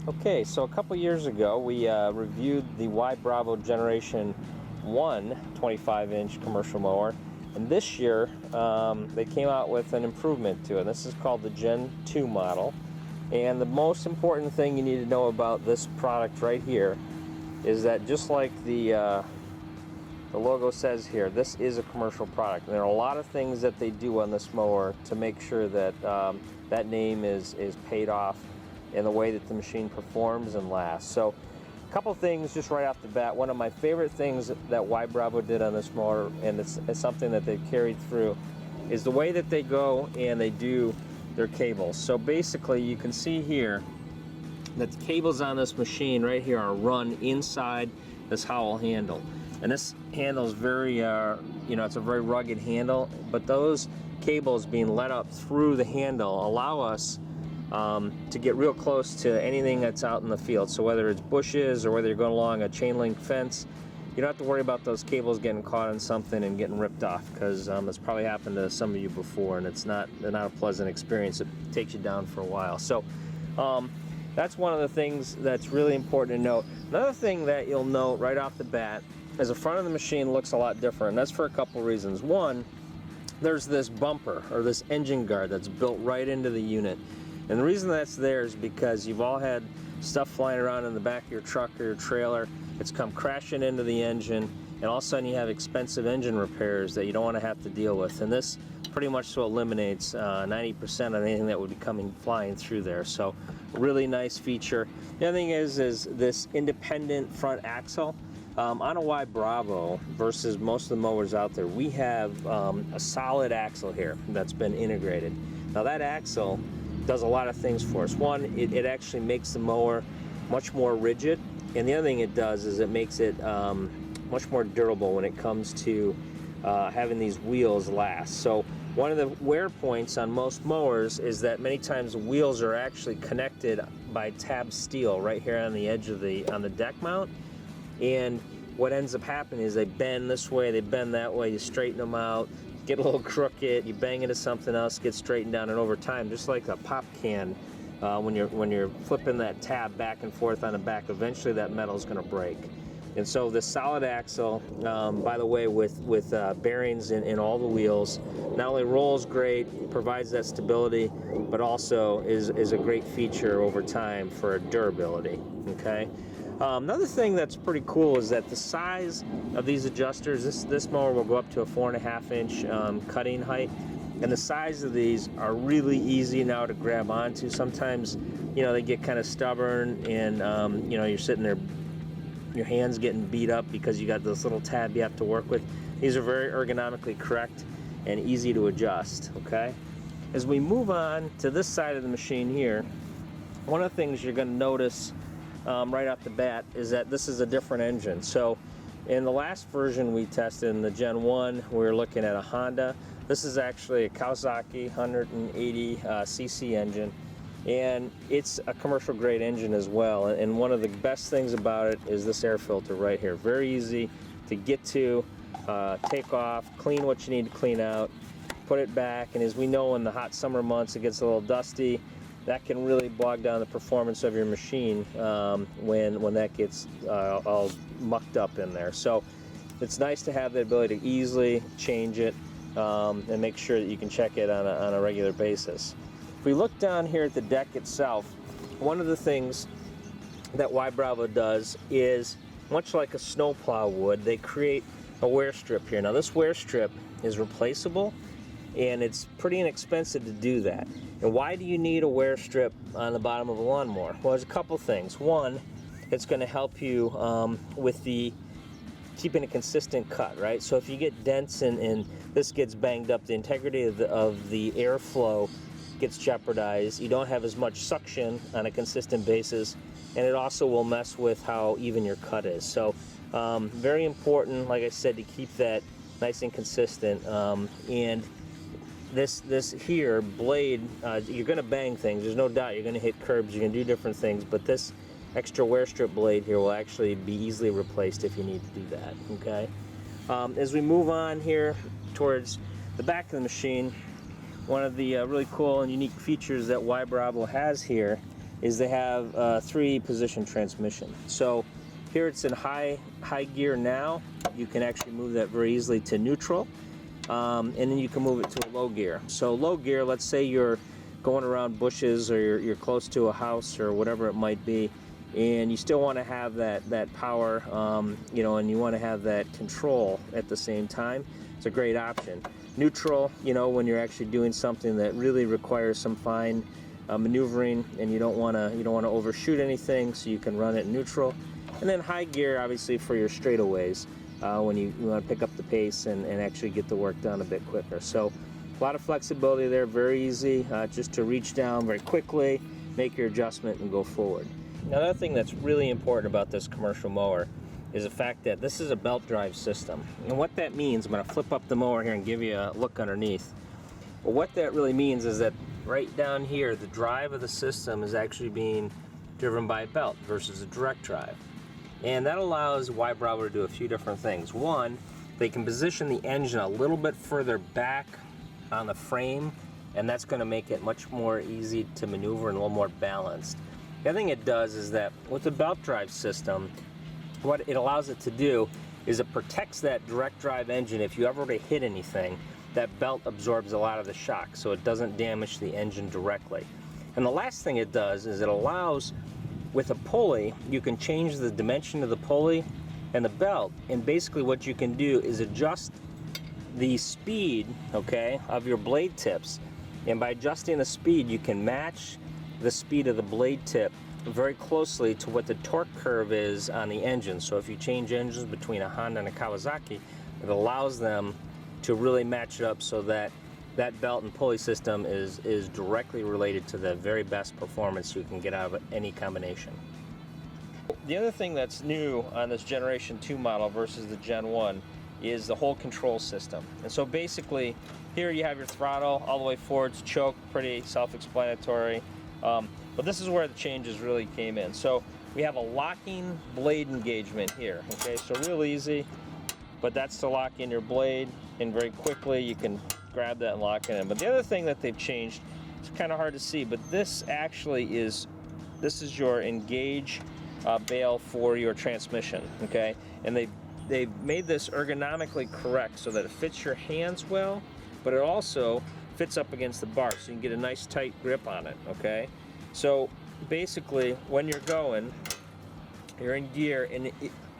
Okay, so a couple years ago we reviewed the Ybravo Generation 1 25-inch commercial mower, and this year they came out with an improvement to it. This is called the Gen 2 model, and the most important thing you need to know about this product right here is that just like the logo says here, this is a commercial product. And there are a lot of things that they do on this mower to make sure that that name is paid off in the way that the machine performs and lasts. So a couple things just right off the bat. One of my favorite things that Ybravo did on this mower, and it's something that they've carried through, is the way that they go and they do their cables. So basically you can see here that the cables on this machine right here are run inside this Howell handle. And this handle is very, it's a very rugged handle, but those cables being let up through the handle allow us to get real close to anything that's out in the field. So whether it's bushes or whether you're going along a chain link fence, you don't have to worry about those cables getting caught in something and getting ripped off, because it's probably happened to some of you before, and it's not a pleasant experience. It takes you down for a while. So that's one of the things that's really important to note. Another thing that you'll note right off the bat is the front of the machine looks a lot different, and that's for a couple reasons. One, there's this bumper or this engine guard that's built right into the unit. And the reason that's there is because you've all had stuff flying around in the back of your truck or your trailer. It's come crashing into the engine, and all of a sudden you have expensive engine repairs that you don't want to have to deal with. And this pretty much so eliminates 90% of anything that would be coming flying through there. So really nice feature. The other thing is this independent front axle. On a Ybravo versus most of the mowers out there, we have a solid axle here that's been integrated. Now that axle does a lot of things for us. One, it actually makes the mower much more rigid, and the other thing it does is it makes it much more durable when it comes to having these wheels last. So one of the wear points on most mowers is that many times the wheels are actually connected by tab steel right here on the edge of on the deck mount, and what ends up happening is they bend this way, they bend that way, you straighten them out, get a little crooked, you bang into something else, get straightened down, and over time, just like a pop can, when you're flipping that tab back and forth on the back, eventually that metal is going to break. And so the solid axle, by the way, with bearings in all the wheels, not only rolls great, provides that stability, but also is a great feature over time for durability. Okay. Another thing that's pretty cool is that the size of these adjusters, this mower will go up to a 4.5-inch cutting height, and the size of these are really easy now to grab onto. Sometimes, they get kind of stubborn, and you're sitting there, your hands getting beat up because you got this little tab you have to work with. These are very ergonomically correct and easy to adjust. Okay. As we move on to this side of the machine here, one of the things you're going to notice right off the bat is that this is a different engine. So in the last version we tested, in the Gen 1, we were looking at a Honda. This is actually a Kawasaki 180 cc engine, and it's a commercial grade engine as well. And one of the best things about it is this air filter right here. Very easy to get to, take off, clean what you need to clean out, put it back, and as we know, in the hot summer months it gets a little dusty. That can really bog down the performance of your machine when that gets all mucked up in there. So it's nice to have the ability to easily change it and make sure that you can check it on a regular basis. If we look down here at the deck itself, one of the things that Ybravo does is, much like a snowplow would, they create a wear strip here. Now this wear strip is replaceable, and it's pretty inexpensive to do that. And why do you need a wear strip on the bottom of a lawnmower? Well, there's a couple things. One, it's going to help you with keeping a consistent cut, right? So if you get dents and this gets banged up, the integrity of the airflow gets jeopardized. You don't have as much suction on a consistent basis, and it also will mess with how even your cut is. So very important, like I said, to keep that nice and consistent. And this here blade, you're going to bang things, there's no doubt. You're going to hit curbs, you're going to do different things, but this extra wear strip blade here will actually be easily replaced if you need to do that. Okay. As we move on here towards the back of the machine, one of the really cool and unique features that Ybravo has here is they have a 3-position transmission. So here it's in high gear now. You can actually move that very easily to neutral, and then you can move it to a low gear. So low gear, let's say you're going around bushes or you're close to a house or whatever it might be, and you still want to have that power, you know, and you want to have that control at the same time. It's a great option. Neutral, you know, when you're actually doing something that really requires some fine maneuvering, and you don't want to overshoot anything, so you can run it in neutral. And then high gear, obviously, for your straightaways, when you want to pick up the pace and actually get the work done a bit quicker. So a lot of flexibility there, very easy, just to reach down very quickly, make your adjustment, and go forward. Another thing that's really important about this commercial mower is the fact that this is a belt drive system. And what that means, I'm going to flip up the mower here and give you a look underneath. Well, what that really means is that right down here, the drive of the system is actually being driven by a belt versus a direct drive. And that allows Ybravo to do a few different things. One, they can position the engine a little bit further back on the frame, and that's going to make it much more easy to maneuver and a little more balanced. The other thing it does is that with the belt drive system, what it allows it to do is it protects that direct drive engine. If you ever were to hit anything, that belt absorbs a lot of the shock, so it doesn't damage the engine directly. And the last thing it does is it allows, with a pulley, you can change the dimension of the pulley and the belt, and basically what you can do is adjust the speed, okay, of your blade tips. And by adjusting the speed, you can match the speed of the blade tip very closely to what the torque curve is on the engine. So if you change engines between a Honda and a Kawasaki, it allows them to really match it up so that that belt and pulley system is directly related to the very best performance you can get out of any combination. The other thing that's new on this Generation 2 model versus the Gen 1 is the whole control system. And so basically, here you have your throttle all the way forward. It's choke, pretty self-explanatory. But this is where the changes really came in. So we have a locking blade engagement here. Okay, so real easy, but that's to lock in your blade, and very quickly you can grab that and lock it in. But the other thing that they've changed, it's kind of hard to see, but this actually is, this is your engage bail for your transmission. Okay, and they've made this ergonomically correct so that it fits your hands well, but it also fits up against the bar, so you can get a nice tight grip on it. Okay, so basically when you're going, you're in gear, and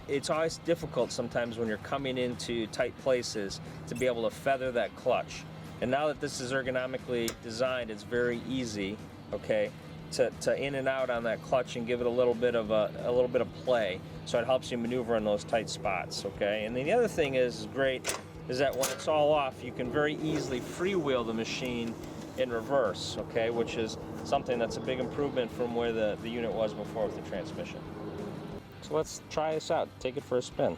it's always difficult sometimes when you're coming into tight places to be able to feather that clutch. And now that this is ergonomically designed, it's very easy, okay, to in and out on that clutch and give it a little bit of play, so it helps you maneuver in those tight spots. Okay, and then the other thing is great is that when it's all off, you can very easily freewheel the machine in reverse. Okay, which is something that's a big improvement from where the unit was before with the transmission. So let's try this out. Take it for a spin.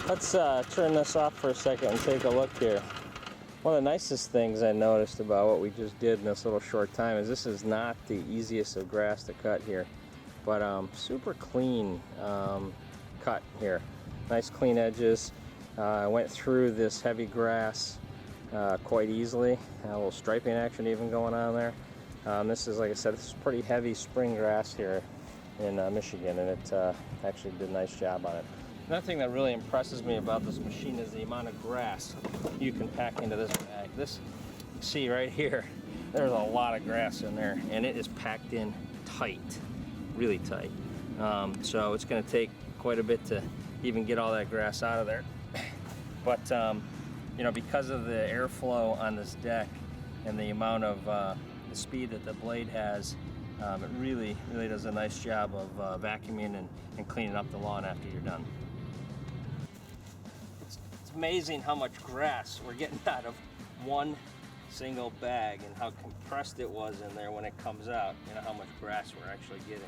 Let's turn this off for a second and take a look here. One of the nicest things I noticed about what we just did in this little short time is this is not the easiest of grass to cut here, but super clean cut here. Nice clean edges. I went through this heavy grass quite easily. A little striping action even going on there. This is, like I said, this is pretty heavy spring grass here in Michigan, and it actually did a nice job on it. Another thing that really impresses me about this machine is the amount of grass you can pack into this bag. This, see right here, there's a lot of grass in there, and it is packed in tight, really tight. So it's going to take quite a bit to even get all that grass out of there. But you know, because of the airflow on this deck and the amount of the speed that the blade has, it really does a nice job of vacuuming and cleaning up the lawn after you're done. It's amazing how much grass we're getting out of one single bag and how compressed it was in there when it comes out. You know how much grass we're actually getting.